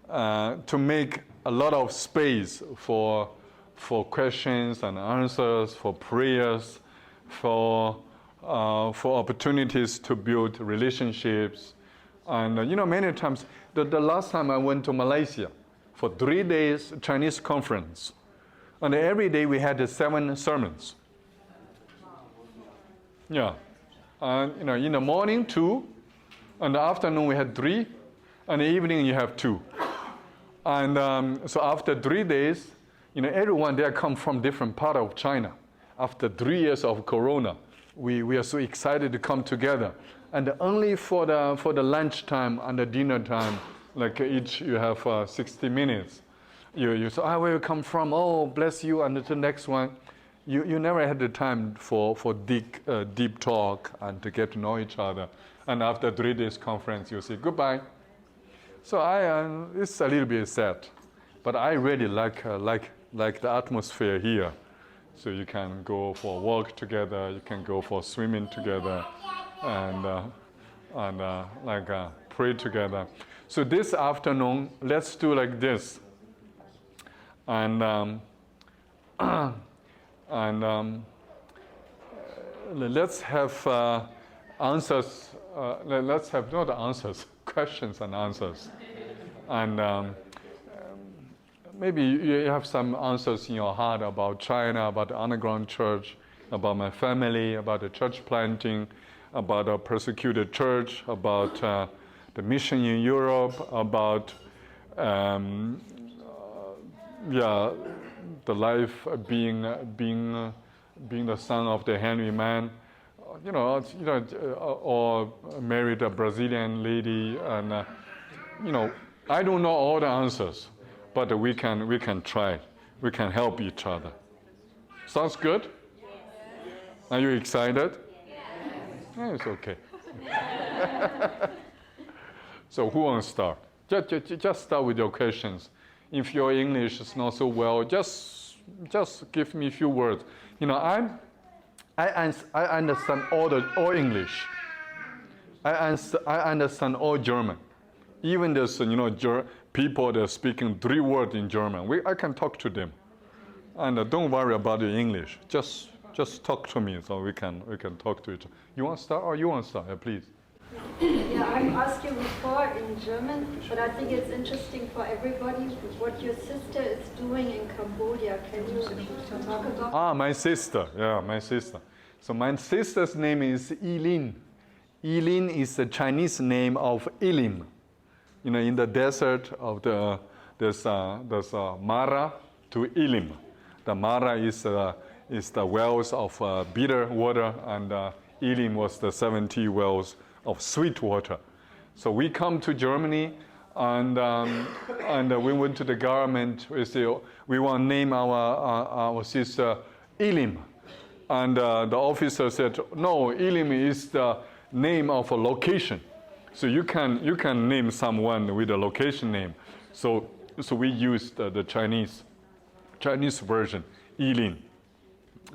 to make a lot of space for questions and answers, for prayers, for opportunities to build relationships. And many times, the last time I went to Malaysia for 3 days Chinese conference, and every day we had 7 sermons. Yeah, and in the morning 2, and the afternoon we had 3, and the evening you have 2. And so after 3 days, everyone there come from different part of China. After 3 years of Corona, we are so excited to come together. And only for the lunch time and the dinner time, like each you have 60 minutes. You say, where you come from? Oh, bless you, and the next one. You never had the time for deep talk and to get to know each other. And after 3 days conference, you say goodbye. So it's a little bit sad, but I really like the atmosphere here. So you can go for a walk together, you can go for swimming together, and pray together. So this afternoon, let's do like this, and let's have answers. Let's have not answers, questions and answers, and maybe you have some answers in your heart about China, about the underground church, about my family, about the church planting, about a persecuted church, about the mission in Europe, about the life being the son of the Henry man, or married a Brazilian lady, and I don't know all the answers, but we can try. We can help each other. Sounds good? Are you excited? Yeah, it's okay. So who wants to start? Just start with your questions. If your English is not so well, just give me a few words. I understand all English. I understand all German. Even there's people that are speaking 3 words in German. I can talk to them. And don't worry about the English. Just talk to me so we can talk to each other. You want to start or you want to start? Yeah, please. Yeah, I'm asking before in German, but I think it's interesting for everybody what your sister is doing in Cambodia. Can you talk about? My sister. Yeah, my sister. So my sister's name is Yilin. Yilin is the Chinese name of Elim. In the desert of there's Mara to Elim. The Mara is the wells of bitter water, and Elim was the 70 wells of sweet water. So we come to Germany, and we went to the government. We say we want to name our sister Elim, and the officer said, no, Elim is the name of a location. So you can name someone with a location name. So we used the Chinese version, Yilin.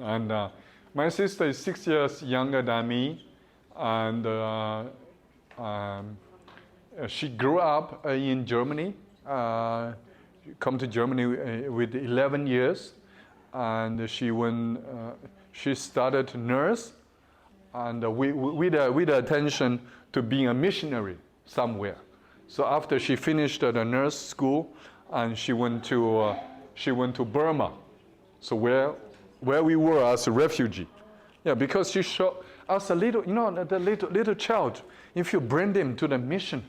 And my sister is 6 years younger than me, and she grew up in Germany. Come to Germany with 11 years, and she started nurse, and with the attention to being a missionary somewhere. So after she finished the nurse school, and she went to Burma, so where we were as a refugee. Yeah, because she showed us a little, the little child, if you bring them to the mission,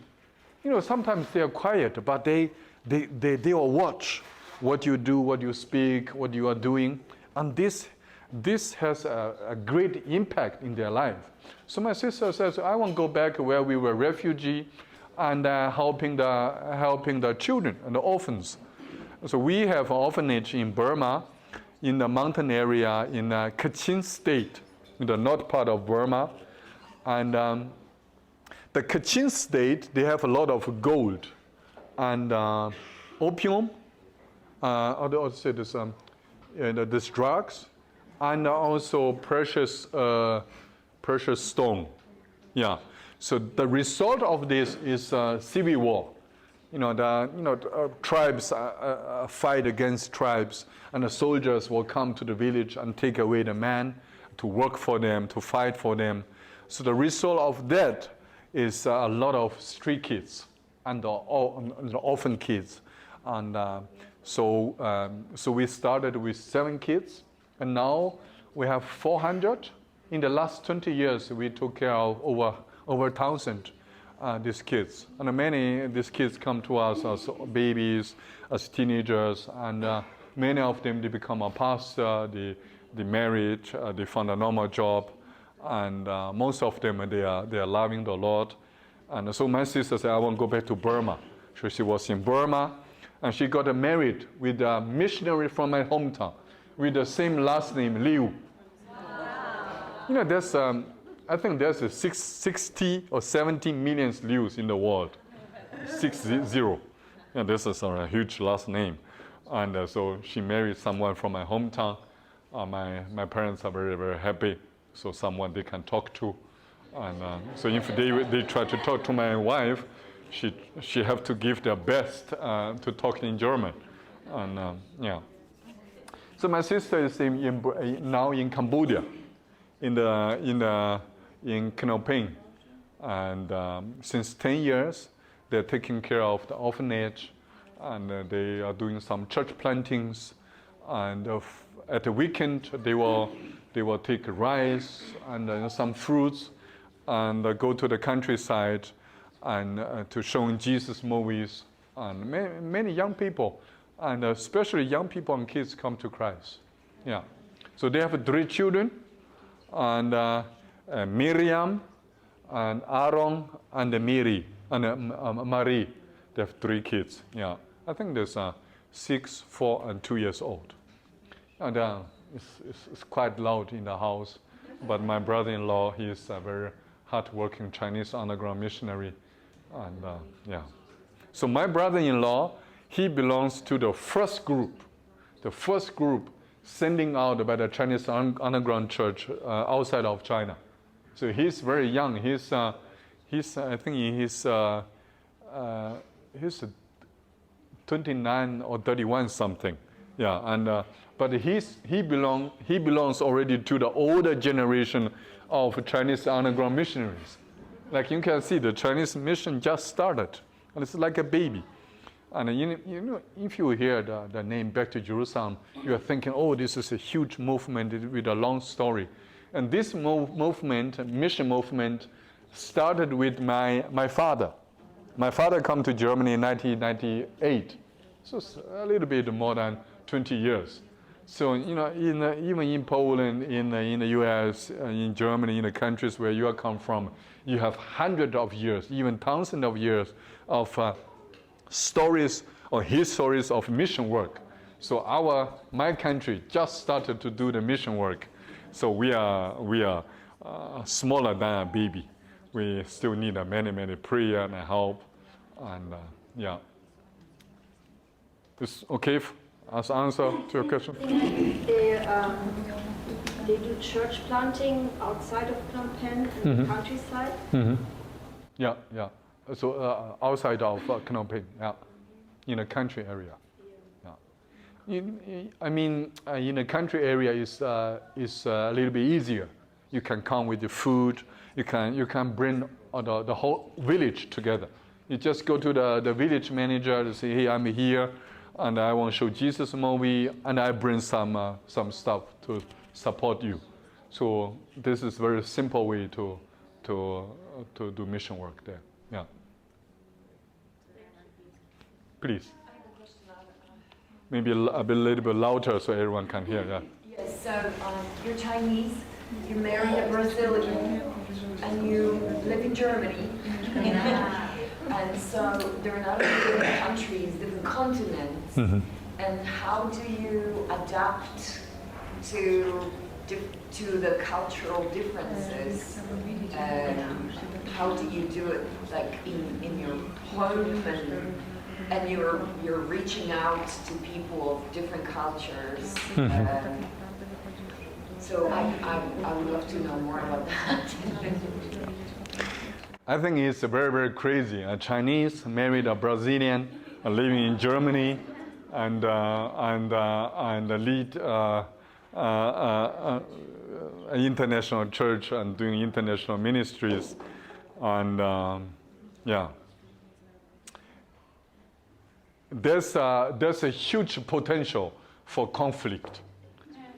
sometimes they are quiet, but they will watch what you do, what you speak, what you are doing, and this has a great impact in their life. So my sister says, I want to go back where we were refugee, and helping the children and the orphans. So we have an orphanage in Burma, in the mountain area in Kachin State, in the north part of Burma. And the Kachin State, they have a lot of gold and opium, there's drugs, and also precious stone. Yeah. So the result of this is civil war. tribes fight against tribes, and the soldiers will come to the village and take away the man to work for them, to fight for them. So the result of that is a lot of street kids and the orphan kids. And so we started with 7 kids, and now we have 400. In the last 20 years, we took care of over 1,000 these kids. And many these kids come to us as babies, as teenagers, and many of them, they become a pastor, they married, they found a normal job, and most of them, they are loving the Lord. And so my sister said, I want to go back to Burma. So she was in Burma, and she got married with a missionary from my hometown with the same last name, Liu. There's, I think there's 60 or 70 million Lius in the world. 60. Yeah, this is a huge last name. And so she married someone from my hometown. My parents are very, very happy. So someone they can talk to. And so if they try to talk to my wife, she have to give their best to talk in German. And yeah. So my sister is now in Cambodia, in Phnom Penh, and since 10 years, they're taking care of the orphanage, and they are doing some church plantings, and at the weekend they will take rice and some fruits, and go to the countryside, and to showing Jesus movies, and many young people, and especially young people and kids come to Christ. Yeah, so they have 3 children. And Miriam, and Aaron, and Marie. They have 3 kids. Yeah, I think there's 6, 4, and 2 years old. And it's quite loud in the house. But my brother-in-law, he is a very hard-working Chinese underground missionary. And yeah, so my brother-in-law, he belongs to the first group sending out by the Chinese underground church outside of China. So he's very young. He's I think he's 29 or 31 something. Yeah, and but he belongs already to the older generation of Chinese underground missionaries. Like you can see, the Chinese mission just started, and it's like a baby. And if you hear the name Back to Jerusalem, you are thinking, oh, this is a huge movement with a long story. And this mission movement, started with my father. My father came to Germany in 1998, so it's a little bit more than 20 years. So even in Poland, in the U.S., in Germany, in the countries where you come from, you have hundreds of years, even thousands of years of stories or histories of mission work. So my country just started to do the mission work. So we are smaller than a baby. We still need many prayer and help, and yeah. Is okay as answer to your question? They do church planting outside of Phnom Penh in the countryside. Yeah. So outside of Phnom Penh, yeah, in a country area. Yeah. In a country area is a little bit easier. You can come with your food. You can bring the whole village together. You just go to the village manager to say, hey, I'm here, and I want to show Jesus movie, and I bring some stuff to support you. So this is very simple way to do mission work there. Yeah. Please. Maybe a little bit louder so everyone can hear. Yeah. Yes. So you're Chinese. You married a Brazilian, and you live in Germany. And so there are not only different countries, different continents. And how do you adapt to the cultural differences? How do you do it, like in your home, and you're reaching out to people of different cultures? So I would love to know more about that. I think it's very, very crazy. A Chinese married a Brazilian, living in Germany, and lead an international church and doing international ministries, and yeah. There's a huge potential for conflict,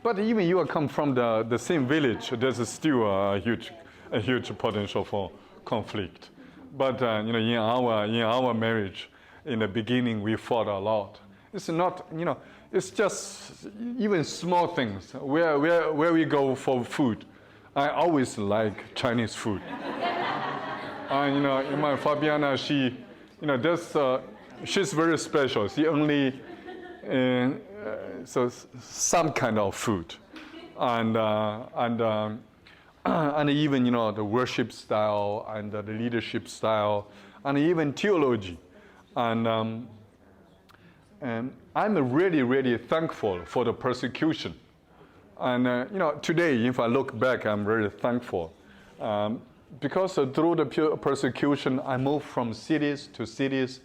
but even you come from the same village, there's still a huge potential for conflict. But in our marriage, in the beginning we fought a lot. It's not, it's just even small things. Where we go for food, I always like Chinese food. And my Fabiana, she's very special. She only so some kind of food, and even the worship style and the leadership style, and even theology, and I'm really, really thankful for the persecution. And today, if I look back, I'm very thankful. Because through the persecution, I moved from cities to cities,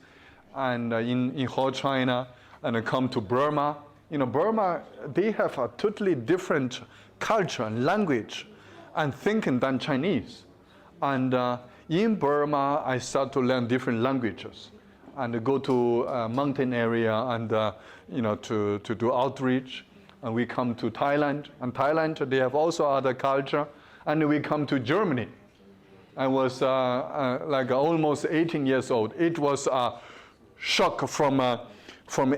and in whole China, and I come to Burma. Burma, they have a totally different culture and language and thinking than Chinese. And in Burma, I start to learn different languages and go to a mountain area and to do outreach. And we come to Thailand, and Thailand, they have also other culture. And we come to Germany. I was like almost 18 years old. It was a shock from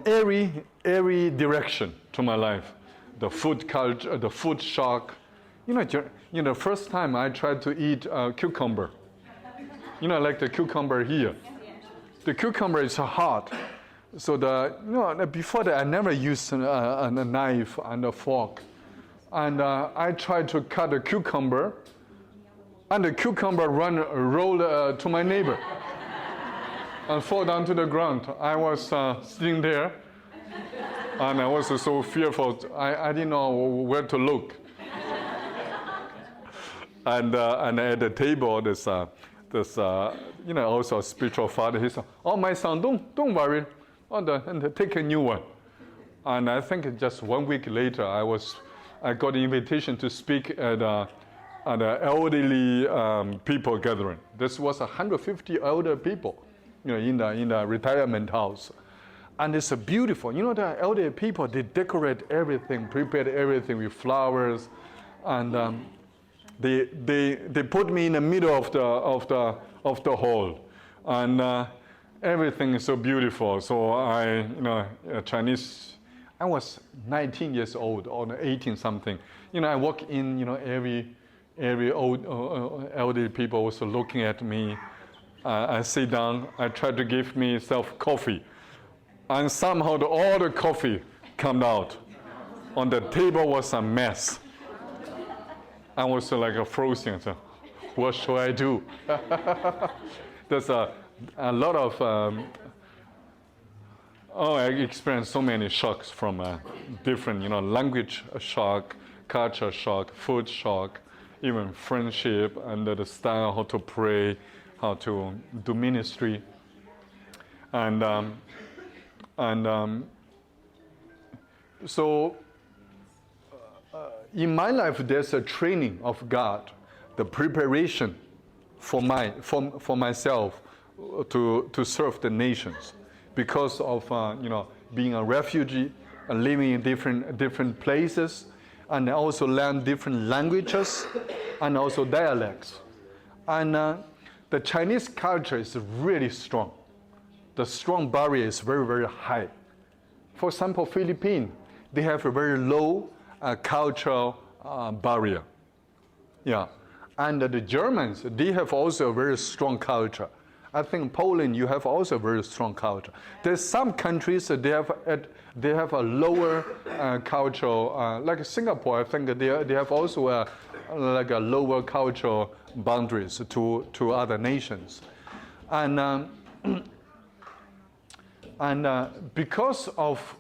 every direction to my life. The food culture, the food shock. The first time I tried to eat cucumber. Like the cucumber here. The cucumber is hard. So before that I never used a knife and a fork. And I tried to cut a cucumber, and the cucumber rolled to my neighbor and fall down to the ground. I was sitting there, and I was so fearful. I didn't know where to look. And at the table, this also a spiritual father. He said, "Oh, my son, don't worry, and take a new one." And I think just 1 week later, I got an invitation to speak at an elderly people gathering. This was 150 elder people, in the retirement house, and it's beautiful. The elderly people, they decorate everything, prepared everything with flowers, and they put me in the middle of the hall, and everything is so beautiful. So Chinese. I was 19 years old or 18 something. I walk in. Every old elderly people was looking at me. I sit down. I try to give myself coffee, and somehow all the coffee came out. On the table was a mess. I was like frozen. So, what should I do? There's a lot of. I experienced so many shocks from different, language shock, culture shock, food shock, even friendship, and the style, how to pray, how to do ministry. So in my life, there's a training of God, the preparation for myself to serve the nations. Because of being a refugee, living in different places, and also learn different languages and also dialects. And the Chinese culture is really strong. The strong barrier is very, very high. For example, Philippines, they have a very low cultural barrier. Yeah, and the Germans, they have also a very strong culture. I think Poland, you have also a very strong culture. There's some countries that they have a lower cultural, like Singapore. I think they have also a lower cultural boundaries to other nations, and because of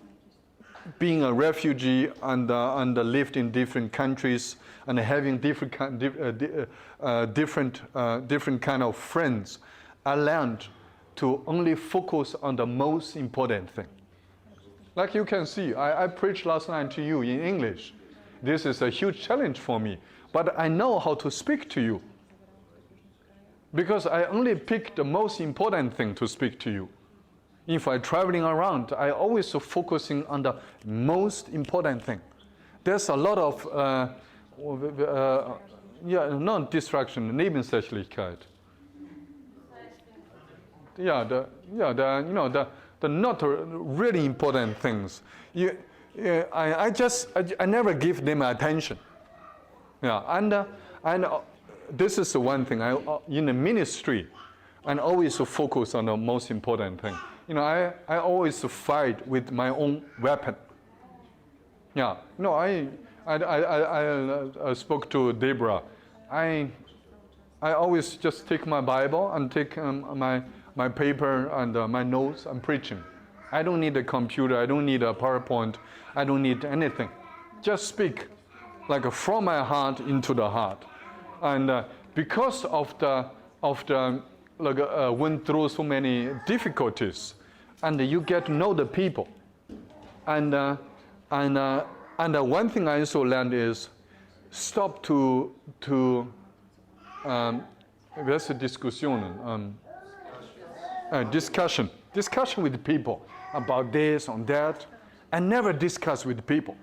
being a refugee and lived in different countries and having different kind of friends, I learned to only focus on the most important thing. Like you can see, I preached last night to you in English. This is a huge challenge for me, but I know how to speak to you because I only pick the most important thing to speak to you. If I'm traveling around, I always focusing on the most important thing. There's a lot of non-distraction, Nebensächlichkeit. The not really important things. I never give them attention. And this is the one thing. In the ministry, I always focus on the most important thing. I always fight with my own weapon. I spoke to Deborah. I always just take my Bible and take my paper and my notes and preaching. I don't need a computer. I don't need a PowerPoint. I don't need anything. Just speak, like from my heart into the heart. And because of the went through so many difficulties, and you get to know the people. And one thing I also learned is stop to there's a discussion with people about this and that. I never discuss with people.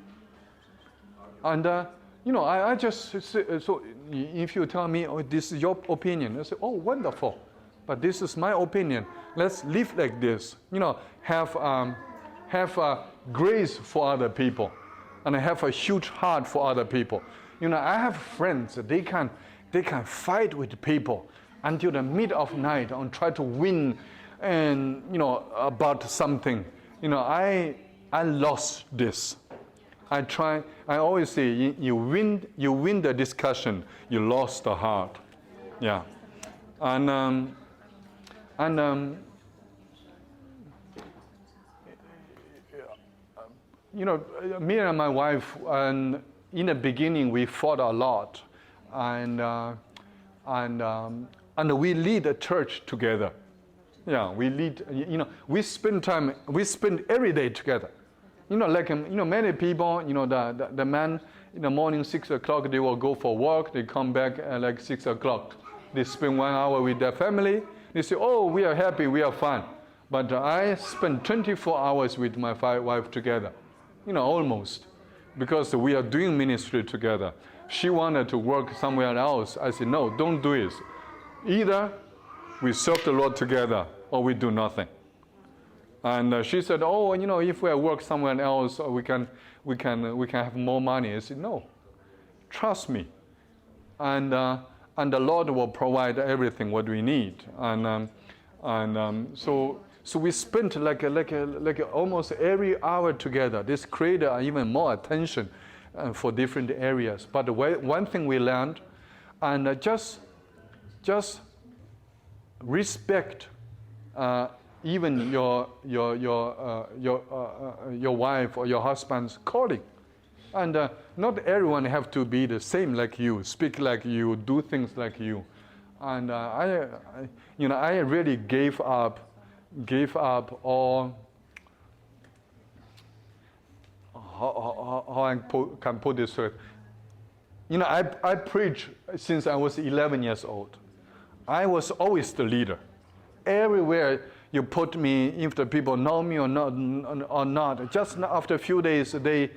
And I just so if you tell me, oh, this is your opinion, I say, oh, wonderful. But this is my opinion. Let's live like this. Have grace for other people, and have a huge heart for other people. I have friends. They can fight with people until the mid of night and try to win, and about something. I lost this. I always say, you win the discussion, you lost the heart. Yeah, and me and my wife, and in the beginning we fought a lot, and we lead a church together. Yeah, we lead. We spend every day together. Many people. The man in the morning 6 o'clock they will go for work. They come back at like 6 o'clock. They spend 1 hour with their family. They say, oh, we are happy, we are fine. But I spend 24 hours with my wife together, almost, because we are doing ministry together. She wanted to work somewhere else. I said, no, don't do it. Either we serve the Lord together or we do nothing. And she said, oh, if we work somewhere else, we can have more money. I said, no, trust me. And the Lord will provide everything what we need. So we spent like almost every hour together. This created even more attention for different areas. But one thing we learned, and just respect even your wife or your husband's calling. And not everyone have to be the same like you, speak like you, do things like you. And I really gave up all. How I can put this way. I preach since I was 11 years old. I was always the leader. Everywhere you put me, if the people know me or not, just after a few days, they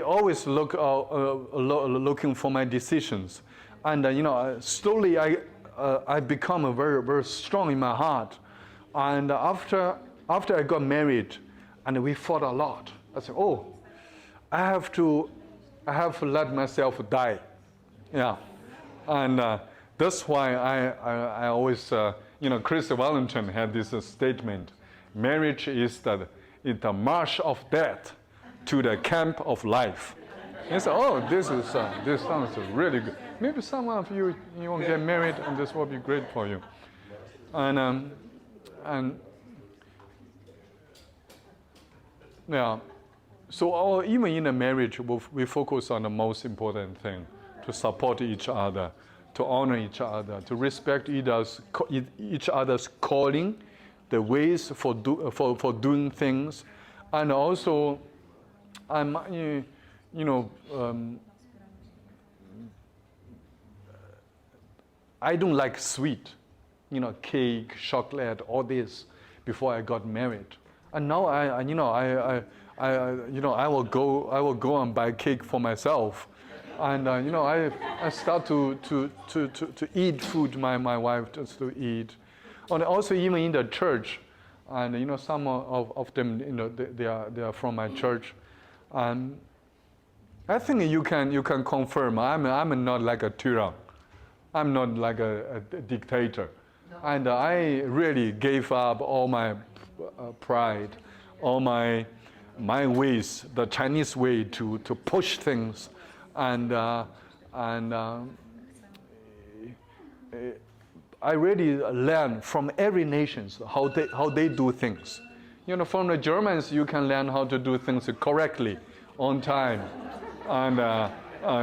always looking for my decisions. And slowly I become very, very strong in my heart. And after I got married, and we fought a lot, I said, oh, I have to let myself die. Yeah, and that's why I always, Chris Valentin had this statement: marriage is the march of death to the camp of life. He said, oh, this sounds really good. Maybe some of you will get married, and this will be great for you. And yeah, So even in a marriage, we focus on the most important thing, to support each other, to honor each other, to respect each other's calling, the ways for doing things, and also, I don't like sweet, cake, chocolate, all this before I got married. And now I will go and buy cake for myself, and I start to eat food my wife does to eat, and also even in the church, and some of them they are from my church, and I think you can confirm I'm not like a tyrann. I'm not like a dictator. No. And I really gave up all my pride, all my ways, the Chinese way to push things, and I really learn from every nation how they do things. From the Germans you can learn how to do things correctly, on time, and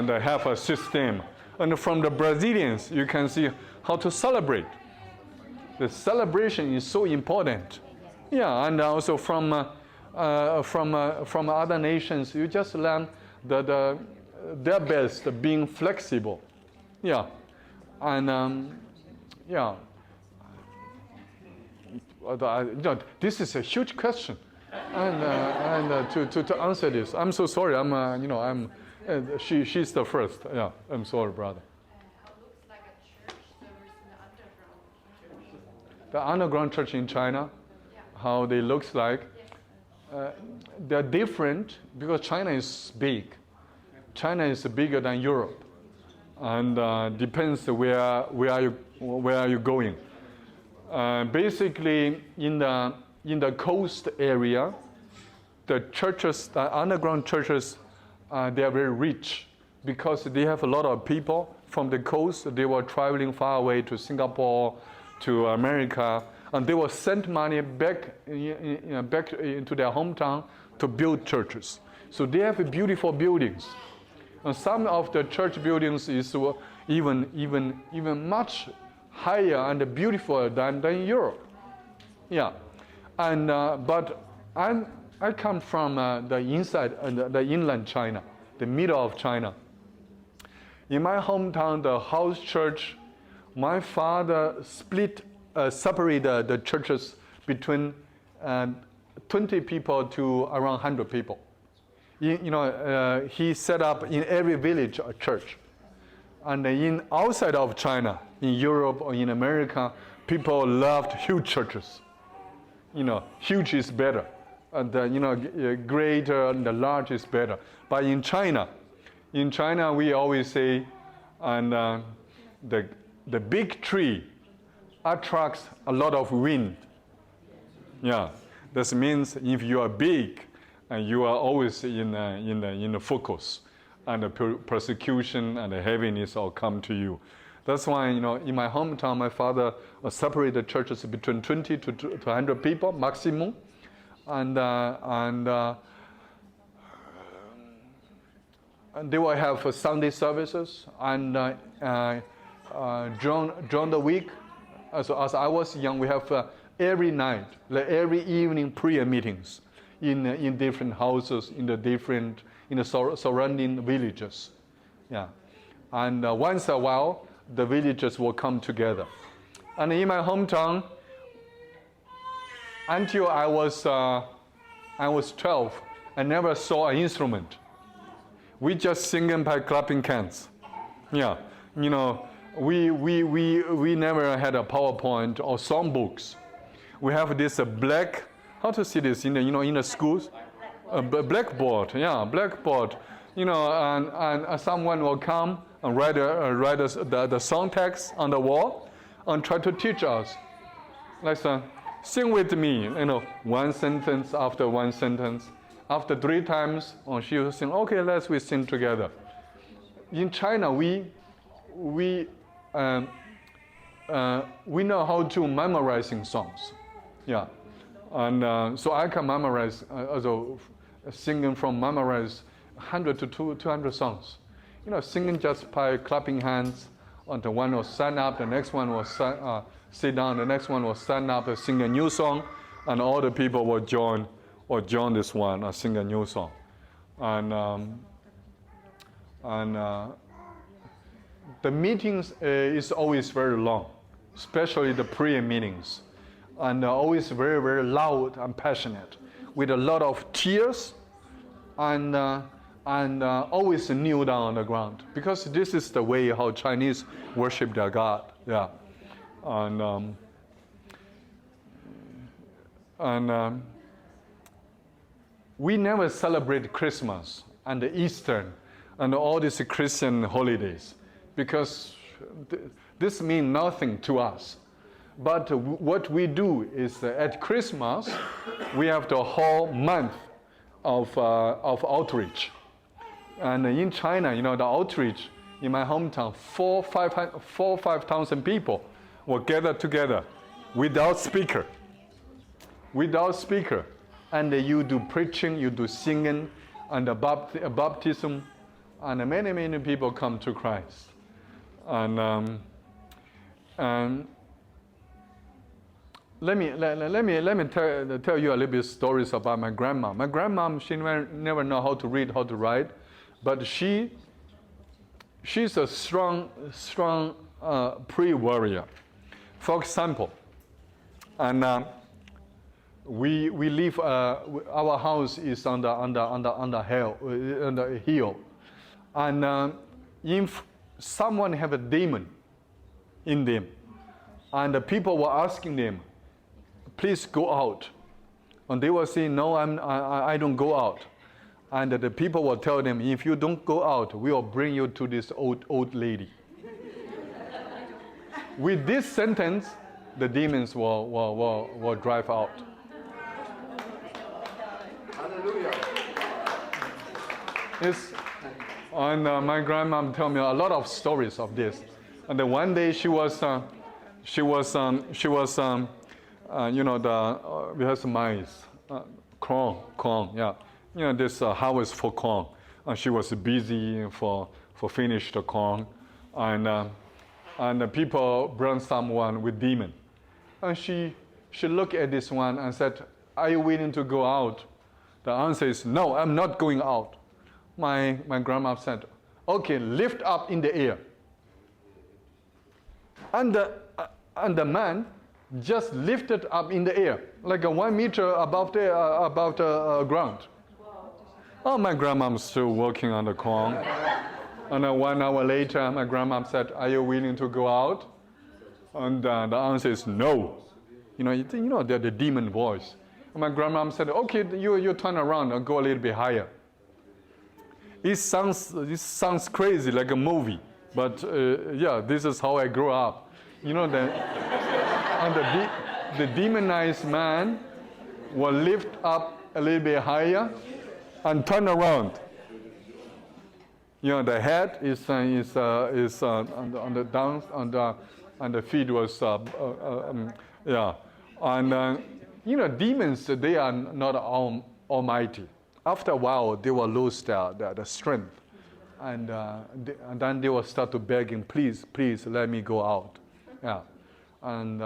have a system. And from the Brazilians, you can see how to celebrate. The celebration is so important. Yeah, and also from other nations, you just learn their best, being flexible. Yeah, and this is a huge question, and to answer this, I'm so sorry. She's the first. Yeah, I'm sorry, brother. How looks like a church versus an underground church? The underground church in China, Yeah. how they looks like, Yes. they're different because China is big. China is bigger than Europe, and depends where are you going. Basically, in the coast area, the underground churches. They are very rich because they have a lot of people from the coast. They were traveling far away to Singapore, to America, and they will send money back into their hometown to build churches. So they have beautiful buildings, and some of the church buildings is even much higher and beautiful than Europe. Yeah, and but I come from the inland China, the middle of China. In my hometown, the house church, my father separated the churches between 20 people to around 100 people. He set up in every village a church. And outside of China, in Europe or in America, people loved huge churches. Huge is better. And greater and the large is better. But in China we always say, and the big tree attracts a lot of wind. Yeah, this means if you are big, and you are always in the focus, and the persecution and the heaviness all come to you. That's why in my hometown, my father separated churches between 20 to 100 people maximum. And they will have Sunday services, and during the week, as I was young, we have every night, every evening prayer meetings in different houses, in the surrounding villages. Yeah, and once a while, the villagers will come together. And in my hometown, until I was 12, I never saw an instrument. We just singing by clapping hands. Yeah, we never had a PowerPoint or songbooks. We have this black, how to see this in the schools, blackboard. Yeah, blackboard. And someone will come and write the song text on the wall, and try to teach us. Listen. Sing with me, one sentence after one sentence. After 3 times, she will sing, okay, we sing together. In China, we know how to memorizing songs. Yeah, and so I can memorize singing from memorize 100 to 200 songs. Singing just by clapping hands. And the one will stand up, the next one will sit down, the next one will stand up and sing a new song, and all the people will join this one and sing a new song. And the meetings is always very long, especially the prayer meetings, and always very, very loud and passionate, with a lot of tears, and always kneel down on the ground, because this is the way how Chinese worship their God. Yeah, and we never celebrate Christmas and Easter and all these Christian holidays, because this means nothing to us. But what we do is at Christmas, we have the whole month of outreach. And in China, the outreach in my hometown, 5,000 people will gather together without speaker. And you do preaching, you do singing, and baptism, and many, many people come to Christ. And let me tell you a little bit stories about my grandma. My grandma, she never know how to read, how to write, but she's a strong prayer warrior. For example, and we live. Our house is on the hill, and if someone have a demon in them, and the people were asking them, please go out, and they will say, no, I don't go out. And the people will tell them, if you don't go out, we will bring you to this old lady. With this sentence, the demons will drive out. Hallelujah. And my grandma told me a lot of stories of this. And then one day we have maize, corn, yeah. This harvest for corn. And she was busy for finish the corn. And the people brought someone with demon. And she looked at this one and said, are you willing to go out? The answer is, no, I'm not going out. My grandma said, okay, lift up in the air. And the man just lifted up in the air, like 1 meter above the ground. Oh, my grandma's still working on the corn. And 1 hour later, my grandma said, are you willing to go out? And the answer is no. The demon voice. And my grandma said, okay, you turn around and go a little bit higher. This sounds crazy, like a movie. But this is how I grew up. The demonized man will lift up a little bit higher and turn around. The head is on the down, and the feet was And demons, they are not almighty. After a while, they will lose their strength, and then they will start to begging, please, let me go out. Yeah, and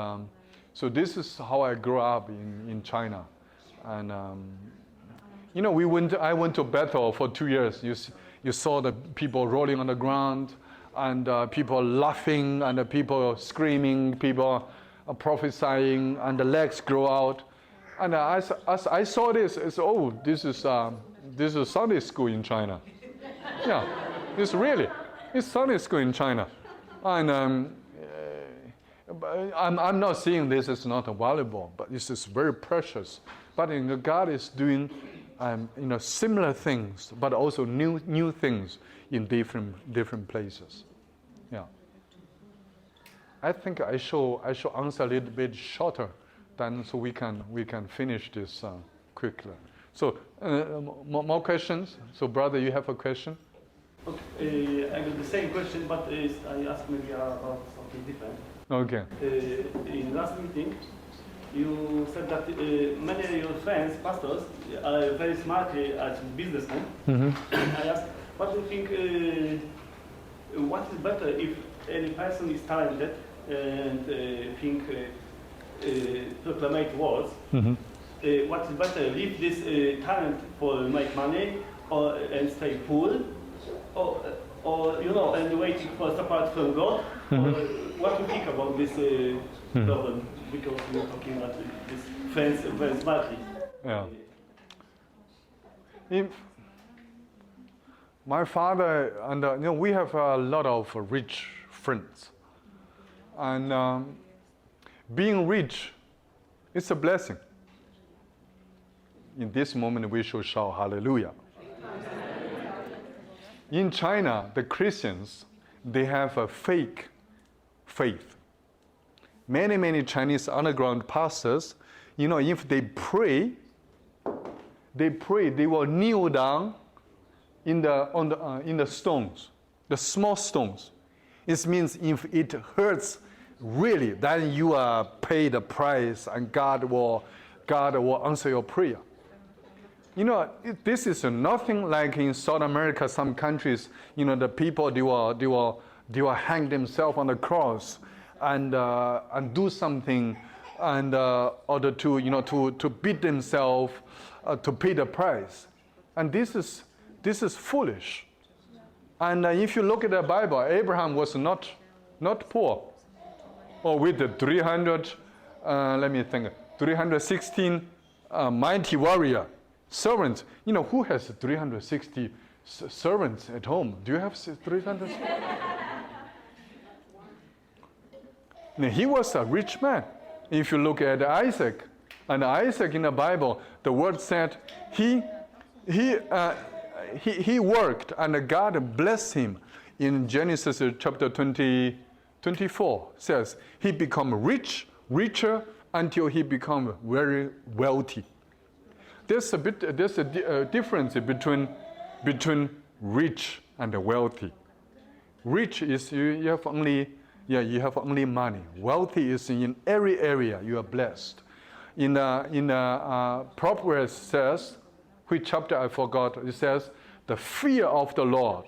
so this is how I grew up in China, and I went to Bethel for 2 years. You saw the people rolling on the ground, and people laughing, and the people screaming, people prophesying, and the legs grow out. And as I saw this, I said, oh, this is Sunday school in China. Yeah, it's Sunday school in China. And I'm not saying this is not valuable, but this is very precious. But God is doing similar things, but also new things in different places. Yeah. I think I should answer a little bit shorter, then so we can finish this quickly. So more questions. So brother, you have a question? Okay, I got the same question, but I asked maybe about something different. Okay. In last meeting, you said that many of your friends, pastors, are very smart as businessmen. I asked, what do you think? What is better if any person is talented and proclamate words? What is better, leave this talent for make money, and stay poor, or and waiting for support from God? Or what do you think about this problem? Because we're talking about these friends very smartly. Yeah. My father and we have a lot of rich friends, and being rich, it's a blessing. In this moment, we should shout hallelujah. In China, the Christians, they have a fake faith. Many Chinese underground pastors, if they pray, they will kneel down in the stones, the small stones. It means if it hurts really, then you are paid the price, and God will answer your prayer. This is nothing like in South America. Some countries, the people they will hang themselves on the cross and do something, and order to beat themselves to pay the price, and this is foolish. And if you look at the Bible, Abraham was not poor, or with the 316 mighty warrior servants. Who has 360 servants at home? Do you have 300? He was a rich man. If you look at Isaac, and Isaac in the Bible, the word said he worked, and God blessed him. In Genesis chapter 24 says he become richer until he become very wealthy. There's a difference between rich and wealthy. Rich is you have only money. Wealthy is in every area you are blessed. In Proverbs says, which chapter I forgot, it says, the fear of the Lord,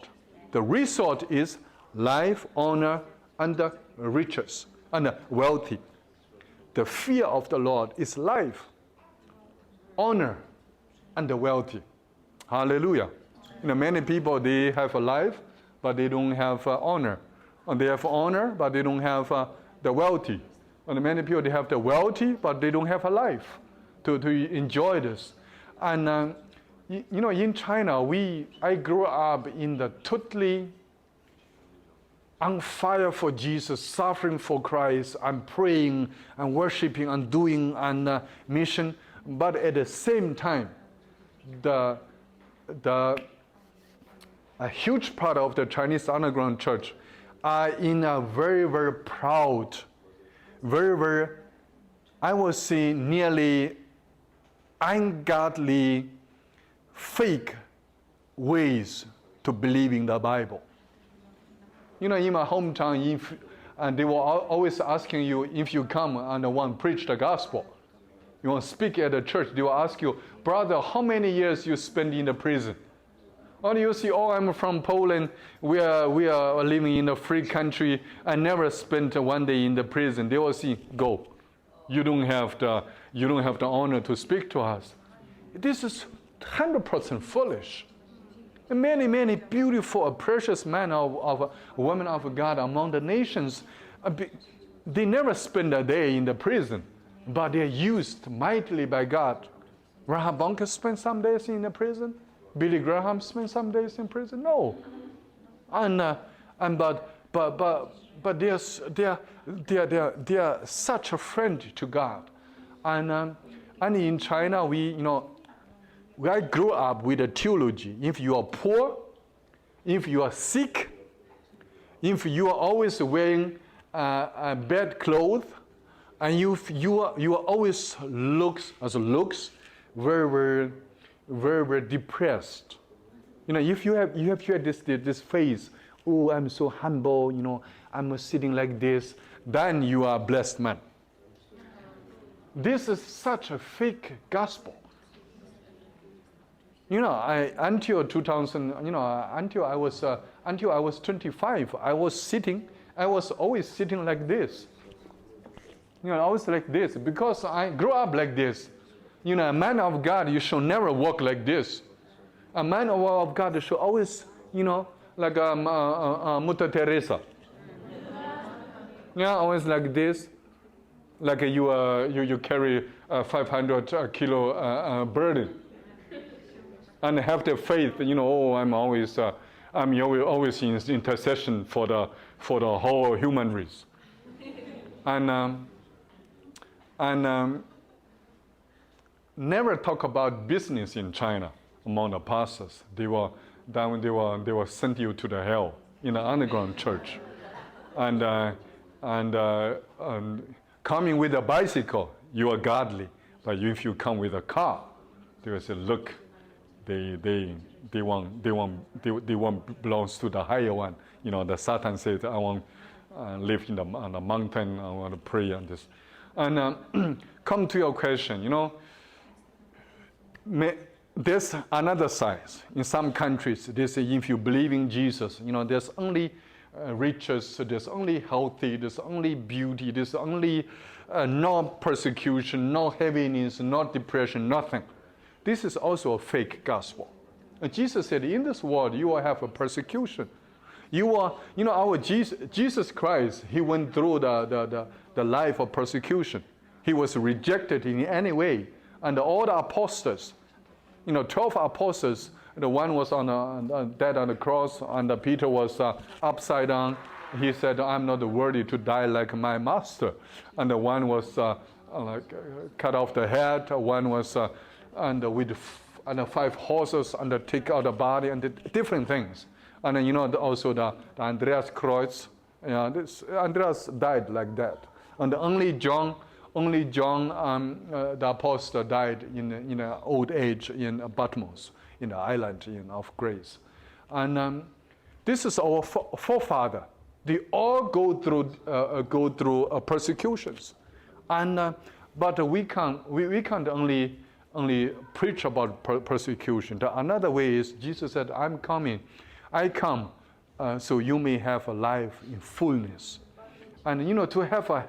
the result is life, honor, and the riches, and wealthy. The fear of the Lord is life, honor, and the wealthy. Hallelujah. Many people, they have a life, but they don't have honor. And they have honor, but they don't have the wealthy. And many people, they have the wealthy, but they don't have a life to enjoy this. And in China, I grew up in the totally on fire for Jesus, suffering for Christ, and praying and worshiping and doing and mission. But at the same time, a huge part of the Chinese underground church are in a very, very proud, very, I would say nearly ungodly, fake ways to believe in the Bible. In my hometown, and they were always asking you, if you come and want to preach the gospel, you want to speak at the church, they will ask you, brother, how many years you spent in the prison? Or you see, I'm from Poland. We are living in a free country. I never spent one day in the prison. They will see, go. You don't have the honor to speak to us. This is 100% foolish. And many beautiful, precious men of women of God among the nations, they never spend a day in the prison, but they are used mightily by God. Rahab Bunker spent some days in the prison. Billy Graham spent some days in prison. No, but they are such a friend to God, and in China I grew up with a theology. If you are poor, if you are sick, if you are always wearing bad clothes, and you are always looks very, very depressed. If you have this face, oh, I'm so humble, I'm sitting like this, then you are a blessed man. This is such a fake gospel. Until 2000, until I was 25, I was always sitting like this. Always like this because I grew up like this. A man of God, you should never walk like this. A man of God should always, like Mother Teresa. Always like this, like you carry a 500 kilo burden, and have the faith. I'm always in intercession for the whole human race, and never talk about business in China among the pastors. They will send you to the hell in the underground church, and coming with a bicycle, you are godly. But if you come with a car, they will say, look, they want belongs to the higher one. The Satan said, I want live on the mountain. I want to pray on this. And come to your question. There's another side. In some countries, they say if you believe in Jesus, there's only riches, there's only healthy, there's only beauty, there's only no persecution, no heaviness, no depression, nothing. This is also a fake gospel. And Jesus said, in this world you will have a persecution. Our Jesus Christ, he went through the life of persecution. He was rejected in any way. And all the apostles, 12 apostles, the one was dead on the cross, and Peter was upside down. He said, I'm not worthy to die like my master. And the one was cut off the head. One was with 5 horses and take out the body and different things. And also the Andreas Kreuz. Andreas died like that. And only John, the apostle, died in old age in Patmos, in the island of Grace. And this is our forefather. They all go through persecutions, and but we can't only preach about persecution. Another way is Jesus said, I come so you may have a life in fullness, and to have a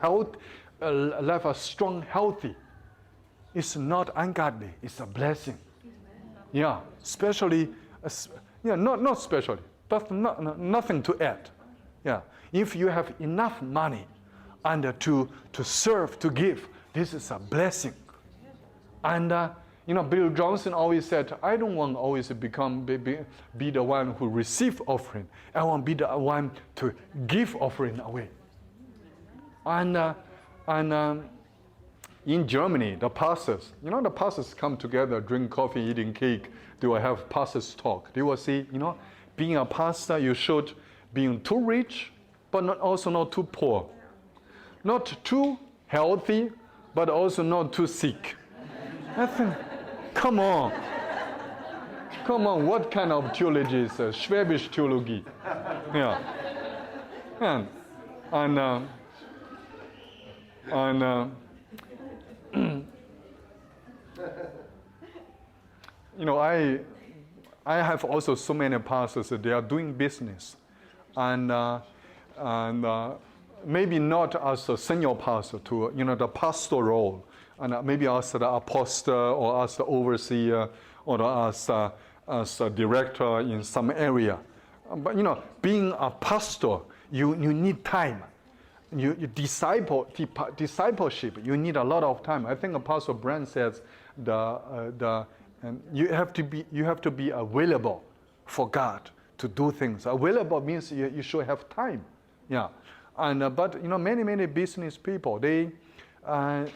life a strong, healthy. It's not ungodly. It's a blessing. Yeah, especially, not especially, but nothing to add. Yeah, if you have enough money and to serve, to give, this is a blessing. And Bill Johnson always said, I don't want always be the one who receive offering. I want to be the one to give offering away. And in Germany, the pastors, the pastors come together, drink coffee, eating cake. They will have pastors talk. They will say, being a pastor, you should be too rich, but also not too poor. Not too healthy, but also not too sick. I think, come on, what kind of theology is Schwäbisch theology? Yeah. I have also so many pastors that they are doing business, and maybe not as a senior pastor to the pastor role, and maybe as the apostle or as the overseer or as a director in some area. But being a pastor, you need time. You discipleship. You need a lot of time. I think Apostle Brand says you have to be available for God to do things. Available means you should have time. Yeah, but many business people they are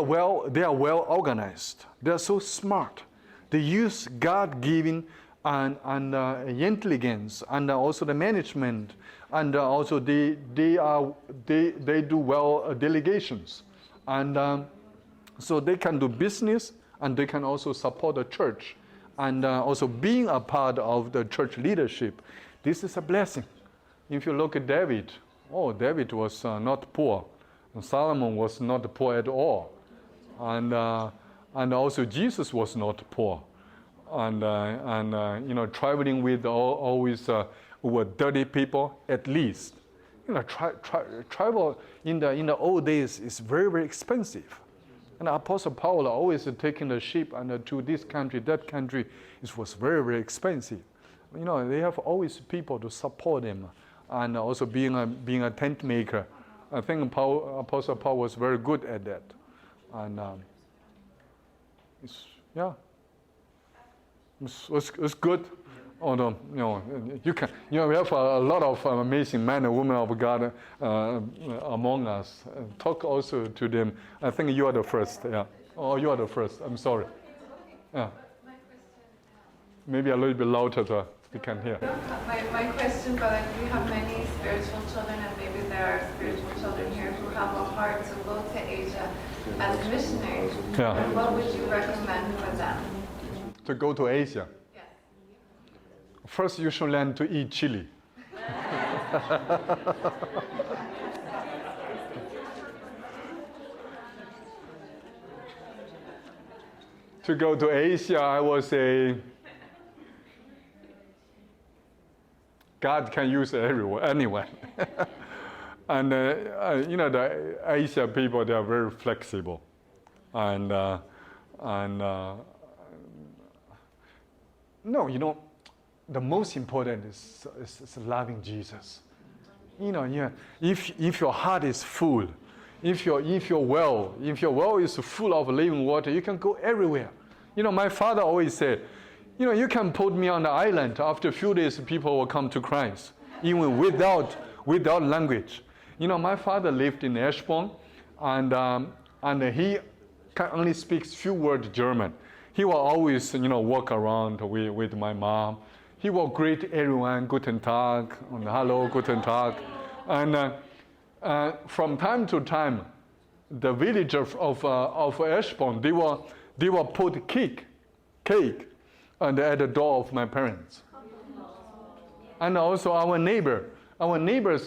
well organized. They are so smart. They use God-given and intelligence and also the management, and also they do well delegations, and so they can do business and they can also support the church, and also being a part of the church leadership. This is a blessing. If you look at David, David was not poor, Solomon was not poor at all, and also Jesus was not poor, and traveling with always over 30 people at least. Travel in the old days is very, very expensive. And Apostle Paul always taking the ship and to this country, that country. It was very, very expensive. They have always people to support them, and also being a tent maker. I think Apostle Paul was very good at that, and it's good. Although we have a lot of amazing men and women of God among us. Talk also to them. I think you are the first. Yeah. Oh, you are the first. I'm sorry. Yeah. Maybe a little bit louder so we can hear. My question, Brother, you have many spiritual children, and maybe there are spiritual children here who have a heart to go to Asia as missionaries. Yeah. And what would you recommend for them? To go to Asia. Yes. First, you should learn to eat chili. To go to Asia, I would say God can use it everywhere, anywhere. And the Asia people, they are very flexible, and the most important is loving Jesus. If your heart is full, if your well is full of living water, you can go everywhere. My father always said, you can put me on the island. After a few days, people will come to Christ, even without language. My father lived in Ashbourne, and he can only speak few words German. He will always, walk around with my mom. He will greet everyone, Guten Tag, and hello, Guten Tag. And from time to time, the villagers of Ashbourne, they will put cake at the door of my parents. And also our neighbors,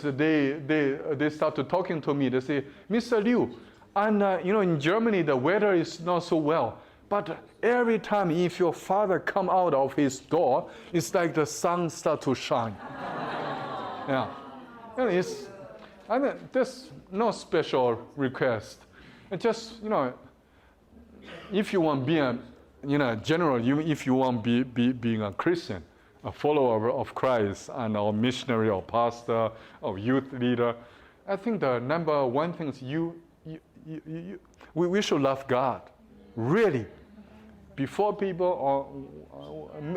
they started talking to me. They say, Mr. Liu, and in Germany the weather is not so well, but every time if your father come out of his door, it's like the sun start to shine. Yeah, there's no special request. It's just if you want to be if you want to be being a Christian, a follower of Christ, and a missionary or pastor or youth leader, I think the number one thing is we should love God, really, before people or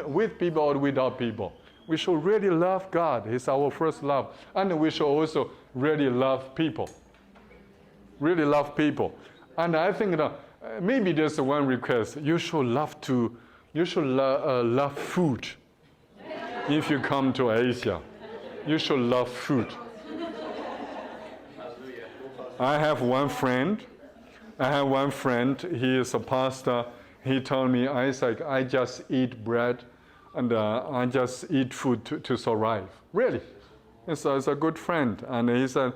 with people or without people. We should really love God. He's our first love, and we should also really love people. Really love people, and I think maybe there's one request. You should love food. If you come to Asia, you should love food. I have one friend. He is a pastor. He told me, Isaac, I just eat bread, and I just eat food to survive. Really, it's a good friend. And he said,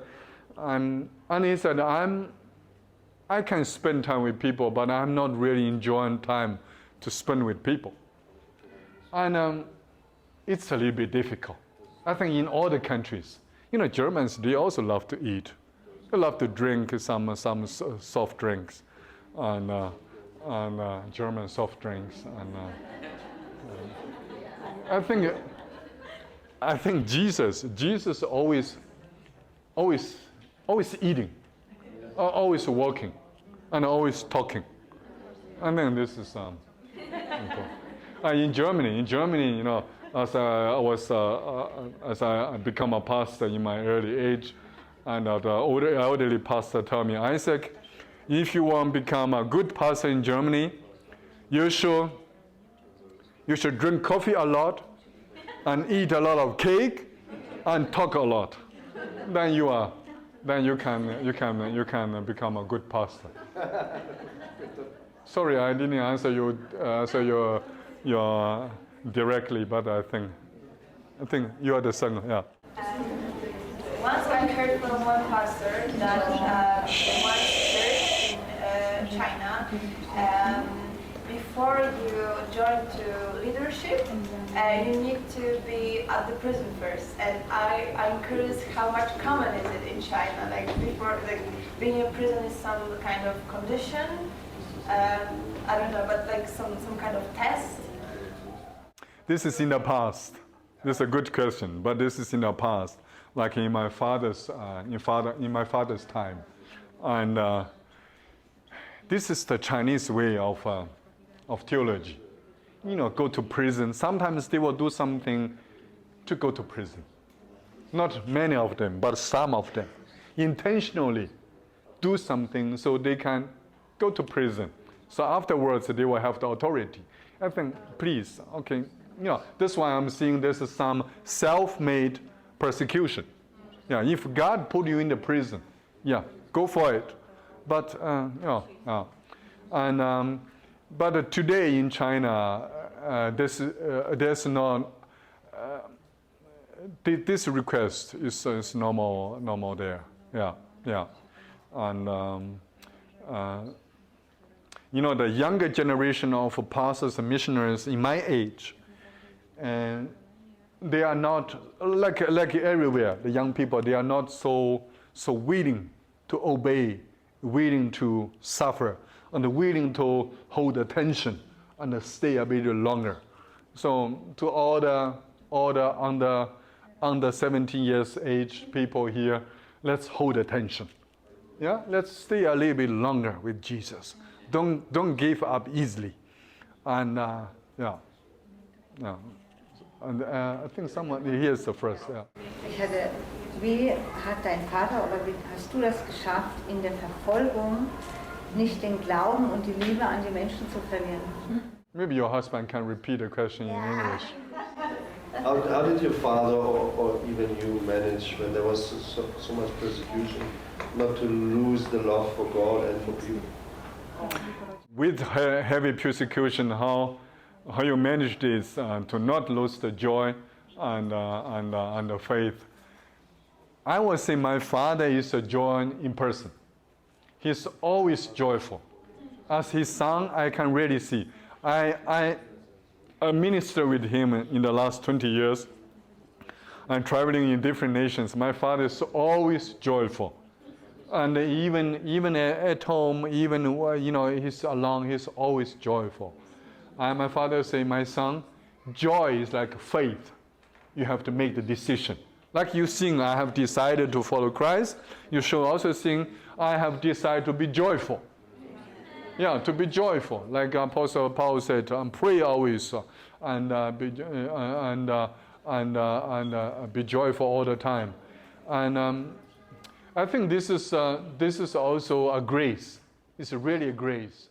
I can spend time with people, but I'm not really enjoying time to spend with people. And it's a little bit difficult. I think in all the countries, Germans, they also love to eat. They love to drink some soft drinks, and German soft drinks. And I think Jesus always eating, always walking, and always talking. I think this is important. In Germany, as I become a pastor in my early age, and the elderly pastor told me, Isaac, if you want to become a good pastor in Germany, you should drink coffee a lot, and eat a lot of cake, and talk a lot. Then you can become a good pastor. Sorry, I didn't answer your directly, but I think you are the son. Yeah. Once I heard from one pastor that the Oneness Church in China. Before you join to leadership, you need to be at the prison first. And I'm curious, how much common is it in China? Like before, like being in prison is some kind of condition. I don't know, but like some kind of test. This is in the past. This is a good question, but this is in the past, like in my father's time, and this is the Chinese way of theology. You know, go to prison. Sometimes they will do something to go to prison. Not many of them, but some of them intentionally do something so they can go to prison. So afterwards they will have the authority. I think, please, okay. You know, that's why I'm seeing this is some self-made persecution. Yeah, if God put you in the prison, yeah, go for it. But but today in China, there's no this request is normal there. Yeah, and you know, the younger generation of pastors and missionaries in my age. And they are not like everywhere. The young people, they are not so willing to obey, willing to suffer, and willing to hold attention and stay a bit longer. So to all the under 17 years age people here, let's hold attention. Yeah, let's stay a little bit longer with Jesus. Don't give up easily, and yeah. And I think someone here is the first. Yeah. Wie hat dein Vater oder wie hast du das geschafft, in der Verfolgung nicht den Glauben und die Liebe an die Menschen zu verlieren? Maybe your husband can repeat the question in English. How did your father or even you manage when there was so much persecution not to lose the love for God and for people? With heavy persecution, how you manage this to not lose the joy and the faith? I would say my father is a joy in person. He's always joyful. As his son, I can really see. I minister with him in the last 20 years. I'm traveling in different nations. My father is always joyful. And even at home, even you know, he's alone, he's always joyful. And my father say, my son, joy is like faith. You have to make the decision. Like you sing, I have decided to follow Christ. You should also sing, I have decided to be joyful. Yeah, to be joyful. Like Apostle Paul said, pray always and be joyful all the time. And I think this is also a grace. It's really a grace.